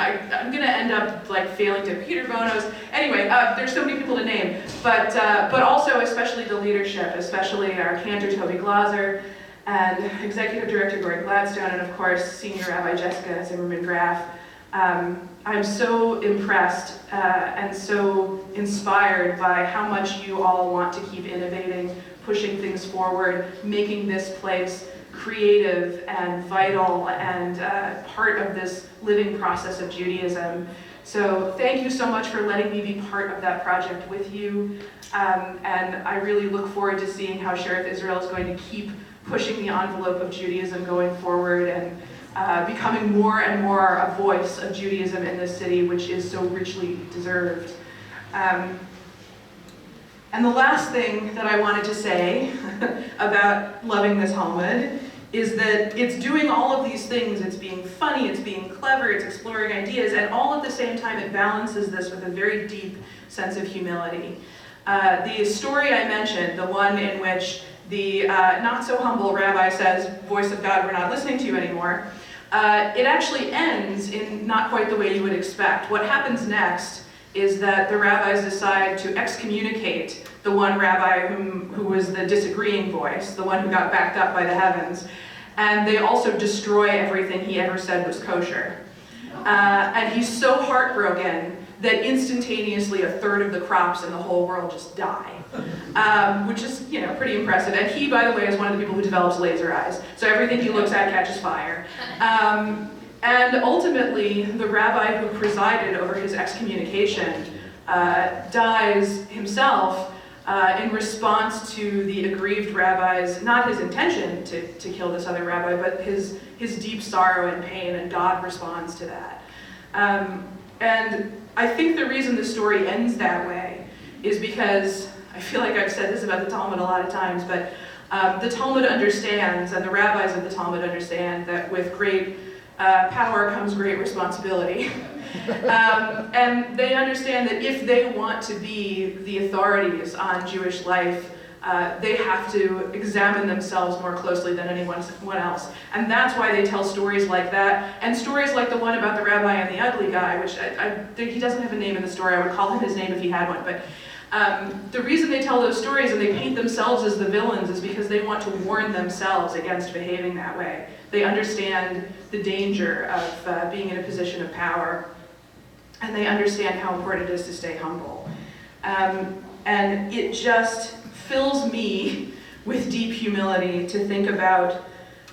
gonna end up like failing to Peter Bonos. Anyway, there's so many people to name, but also especially the leadership, especially our Cantor Toby Glaser, and Executive Director Gordon Gladstone, and of course Senior Rabbi Jessica Zimmerman Graff. I'm so impressed and so inspired by how much you all want to keep innovating, pushing things forward, making this place creative and vital and part of this living process of Judaism. So thank you so much for letting me be part of that project with you. And I really look forward to seeing how Shereth Israel is going to keep pushing the envelope of Judaism going forward and becoming more and more a voice of Judaism in this city, which is so richly deserved. And the last thing that I wanted to say about loving this Talmud is that it's doing all of these things. It's being funny, it's being clever, it's exploring ideas, and all at the same time it balances this with a very deep sense of humility. The story I mentioned, the one in which the not so humble rabbi says, "Voice of God, we're not listening to you anymore," it actually ends in not quite the way you would expect. What happens next is that the rabbis decide to excommunicate the one rabbi who was the disagreeing voice, the one who got backed up by the heavens, and they also destroy everything he ever said was kosher. And he's so heartbroken that instantaneously a third of the crops in the whole world just die, which is, pretty impressive. And he, by the way, is one of the people who develops laser eyes, so everything he looks at catches fire. And ultimately, the rabbi who presided over his excommunication dies himself in response to the aggrieved rabbi's, not his intention to kill this other rabbi, but his deep sorrow and pain, and God responds to that. And I think the reason the story ends that way is because, I feel like I've said this about the Talmud a lot of times, but the Talmud understands, and the rabbis of the Talmud understand, that with great power comes great responsibility. And they understand that if they want to be the authorities on Jewish life, they have to examine themselves more closely than anyone else. And that's why they tell stories like that, and stories like the one about the rabbi and the ugly guy, which he doesn't have a name in the story. I would call him his name if he had one. But the reason they tell those stories and they paint themselves as the villains is because they want to warn themselves against behaving that way. They understand the danger of being in a position of power, and they understand how important it is to stay humble. And it just fills me with deep humility to think about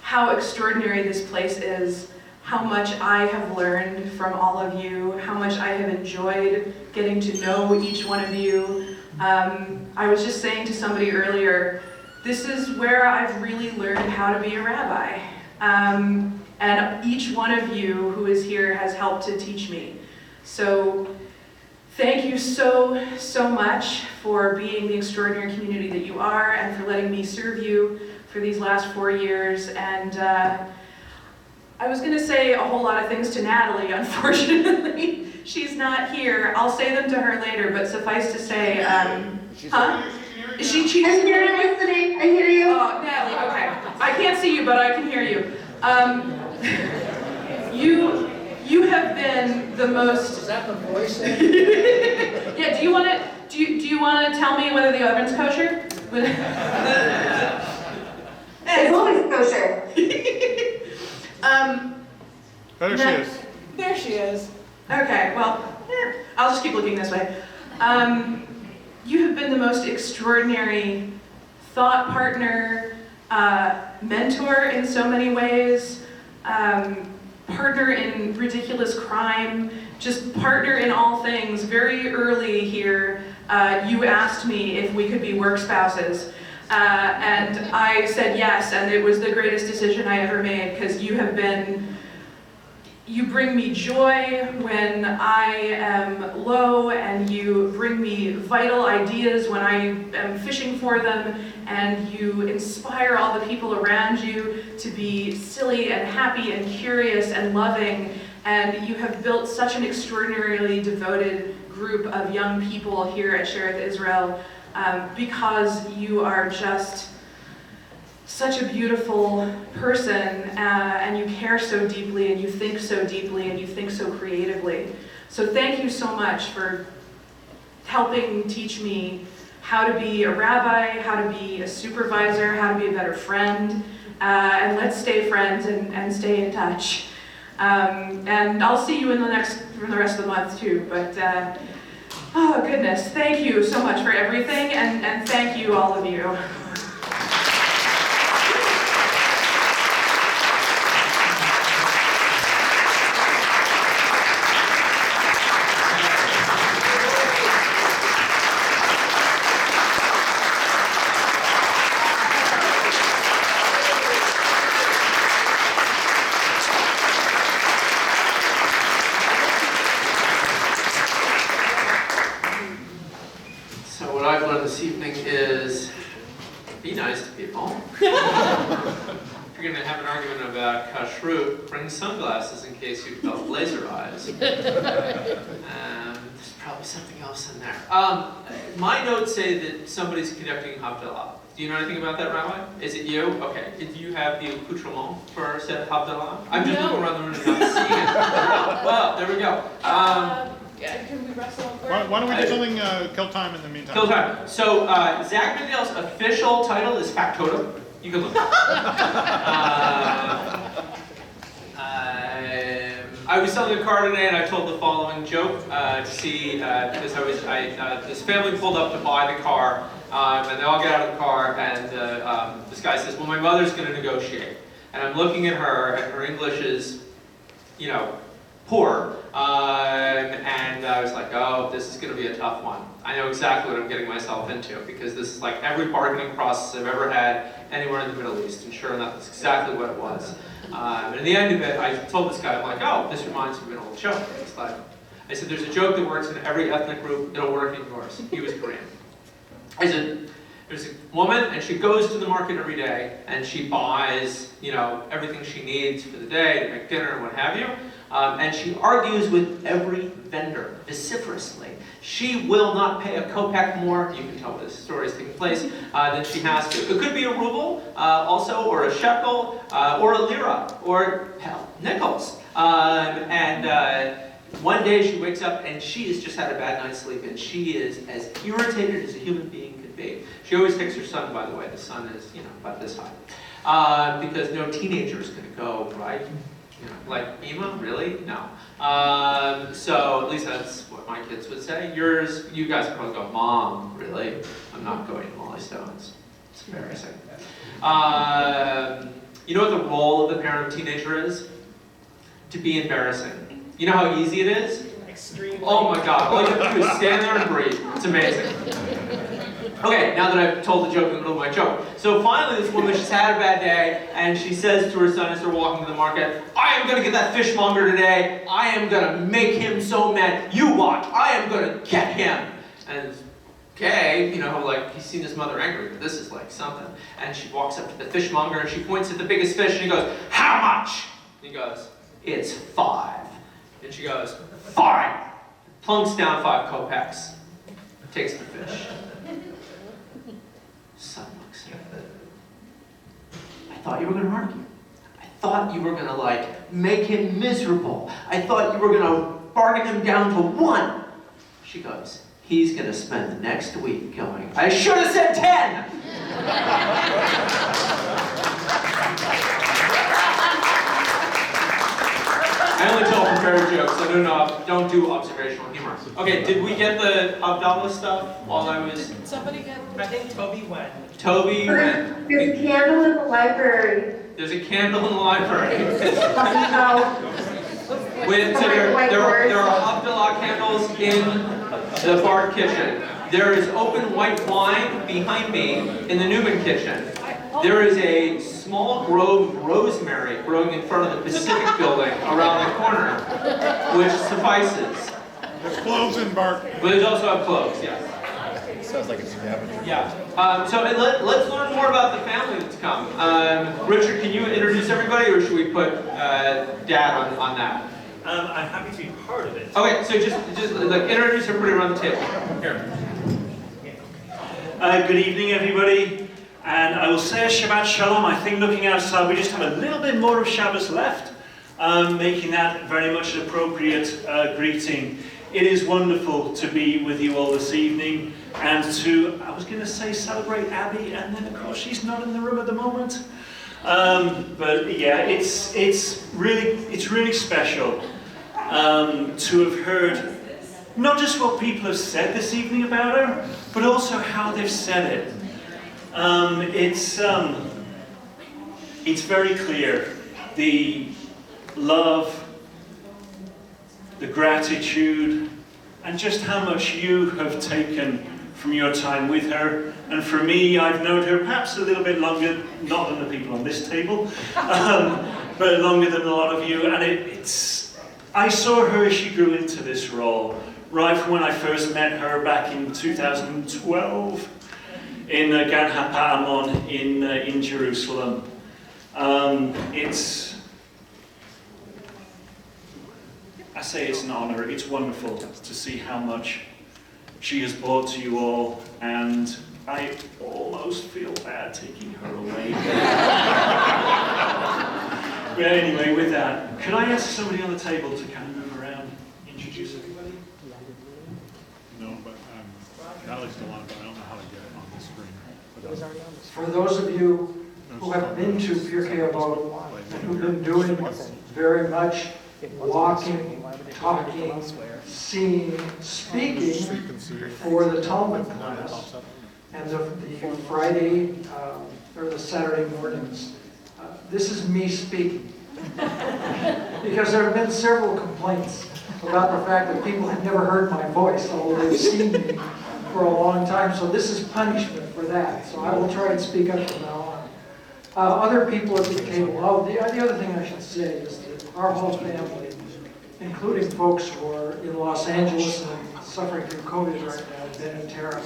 how extraordinary this place is, how much I have learned from all of you, how much I have enjoyed getting to know each one of you. I was just saying to somebody earlier, this is where I've really learned how to be a rabbi. And each one of you who is here has helped to teach me. So thank you so, so much for being the extraordinary community that you are, and for letting me serve you for these last 4 years. And I was going to say a whole lot of things to Natalie, unfortunately. She's not here. I'll say them to her later, but suffice to say, Is she cheating? I'm here listening. I hear you. Oh, Natalie, okay. I can't see you, but I can hear you. You have been the most. Is that the voice? Yeah. Do you want to tell me whether the oven's kosher? It's always kosher. There she is. There she is. Okay, well, I'll just keep looking this way. You have been the most extraordinary thought partner, mentor in so many ways, partner in ridiculous crime, just partner in all things. Very early here, you asked me if we could be work spouses. And I said yes, and it was the greatest decision I ever made, because you bring me joy when I am low, and you bring me vital ideas when I am fishing for them, and you inspire all the people around you to be silly and happy and curious and loving, and you have built such an extraordinarily devoted group of young people here at Shereth Israel, because you are just such a beautiful person, and you care so deeply, and you think so deeply, and you think so creatively. So thank you so much for helping teach me how to be a rabbi, how to be a supervisor, how to be a better friend, and let's stay friends and stay in touch. And I'll see you for the rest of the month too, but oh goodness, thank you so much for everything, and thank you, all of you. This evening is be nice to people. If you're going to have an argument about kashrut, bring sunglasses in case you develop laser eyes. There's probably something else in there. My notes say that somebody's conducting Havdalah. Do you know anything about that, Rabbi? Is it you? Okay. Did you have the accoutrement for said Havdalah? I'm just looking around the room and not seeing it. Well, there we go. Can we wrestle? Why don't we do something, kill time in the meantime? Kill time. So, Zach McNeil's official title is Factotum. You can look it up. I was selling a car today, and I told the following joke to see, because this family pulled up to buy the car, and they all get out of the car, and this guy says, well, my mother's going to negotiate. And I'm looking at her, and her English is, poor, and I was like, oh, this is going to be a tough one. I know exactly what I'm getting myself into, because this is like every bargaining process I've ever had anywhere in the Middle East, and sure enough, that's exactly what it was. And at the end of it, I told this guy, I'm like, oh, this reminds me of an old joke. It's like, I said, there's a joke that works in every ethnic group, it'll work in yours. He was Korean. I said, there's a woman, and she goes to the market every day, and she buys, everything she needs for the day to make dinner and what have you. And she argues with every vendor vociferously. She will not pay a kopeck more, you can tell this story is taking place, than she has to. It could be a ruble also, or a shekel, or a lira, or hell, nickels. One day she wakes up and she has just had a bad night's sleep, and she is as irritated as a human being could be. She always takes her son, by the way. The son is, about this high. Because no teenager is going to go, right? Like, Ema, really? No. So at least that's what my kids would say. You guys would probably go, Mom, really? I'm not going to Molly Stones. It's embarrassing. You know what the role of the parent of a teenager is? To be embarrassing. You know how easy it is? Extremely. Oh my God, all you have to do is stand there and breathe. It's amazing. Okay, now that I've told the joke in the middle of my joke. So finally this woman, she's had a bad day, and she says to her son as they're walking to the market, I am going to get that fishmonger today. I am going to make him so mad. You watch. I am going to get him. And okay, like he's seen his mother angry, but this is like something. And she walks up to the fishmonger and she points at the biggest fish and he goes, how much? And he goes, it's 5. And she goes, fine. Plunks down 5 kopecks. Takes the fish. Son looks at her. I thought you were going to argue. I thought you were gonna like make him miserable. I thought you were gonna bargain him down to 1. She goes, he's gonna spend the next week going, I should have said 10! I only tell prepared jokes, so don't do observational humor. Okay, did we get the Abdallah stuff while I was... Did somebody get... I think Toby went. Toby went. There's a candle in the library. There's a candle in the library. Wait, So there are Abdallah candles in the bar kitchen. There is open white wine behind me in the Newman kitchen. There is a small grove of rosemary growing in front of the Pacific building around the corner, which suffices. There's cloves and bark. But there's also cloves, yes. Sounds like a scavenger. Yeah. So let's learn more about the family that's come. Richard, can you introduce everybody, or should we put Dad on that? I'm happy to be part of it. Okay, so just like introduce everybody around the table. Here. Good evening, everybody. And I will say a Shabbat Shalom. I think looking outside, we just have a little bit more of Shabbos left, making that very much an appropriate greeting. It is wonderful to be with you all this evening and to, I was going to say, celebrate Abby, and then of course she's not in the room at the moment. But yeah, it's really special to have heard not just what people have said this evening about her, but also how they've said it. It's very clear, the love, the gratitude, and just how much you have taken from your time with her. And for me, I've known her perhaps a little bit longer, not than the people on this table, but longer than a lot of you. And I saw her as she grew into this role, right from when I first met her back in 2012 in Gan HaPa'amon in Jerusalem. I say it's an honor. It's wonderful to see how much she has brought to you all, and I almost feel bad taking her away. But anyway, with that, could I ask somebody on the table to kind of move around, introduce everybody? No, but Natalie's still on, but I don't know how to get it on the screen. For those of you who have been to Pirkei Avot and who've been doing very much walking, talking, seeing, speaking for the Talmud class and the Friday or the Saturday mornings, this is me speaking. Because there have been several complaints about the fact that people have never heard my voice, although they've seen me for a long time. So this is punishment for that. So I will try and speak up from now on. Other people at the table. Oh, the other thing I should say is that our whole family, including folks who are in Los Angeles and suffering through COVID right now, Ben and Tara,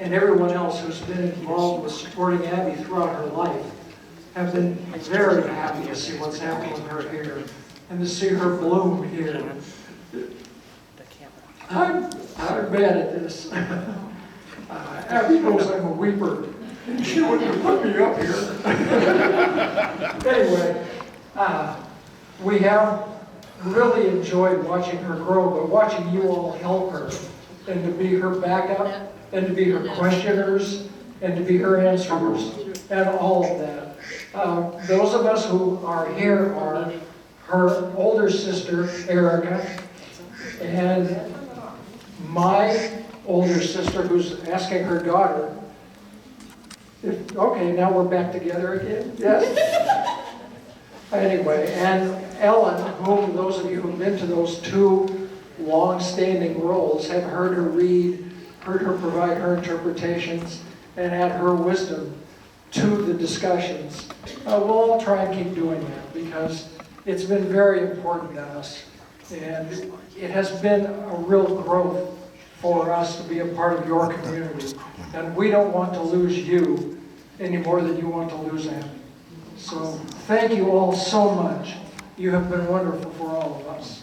and everyone else who's been involved with supporting Abby throughout her life, have been very happy to see what's happening with her here and to see her bloom here. I'm bad at this. Abby knows I'm a weeper, and she wouldn't have put me up here. Anyway, we have really enjoyed watching her grow, but watching you all help her and to be her backup and to be her questioners and to be her answerers and all of that. Those of us who are here are her older sister, Erica, and my older sister, who's asking her daughter, okay, now we're back together again? Yes? Anyway, and Ellen, whom those of you who've been to those two long-standing roles have heard her read, heard her provide her interpretations, and add her wisdom to the discussions. We'll all try and keep doing that because it's been very important to us. And it has been a real growth for us to be a part of your community. And we don't want to lose you any more than you want to lose Abby. So thank you all so much. You have been wonderful for all of us.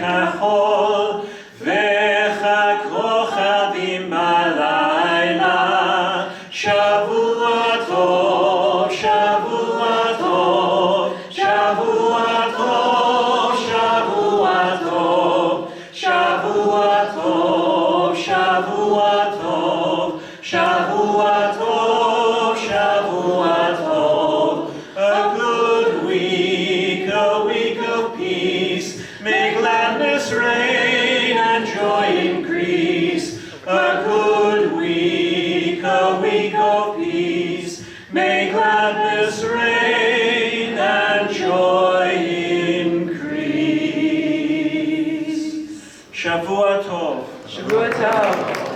וכחול, וחג כוכבים בלילה. שבוע טוב, שבוע טוב, שבוע טוב, שבוע טוב, שבוע טוב, שבוע טוב, שבוע טוב, שבוע טוב. A good week of peace. May gladness reign and joy increase. A good week of peace. May gladness reign and joy increase. Shavuot Tov. Shavuot Tov.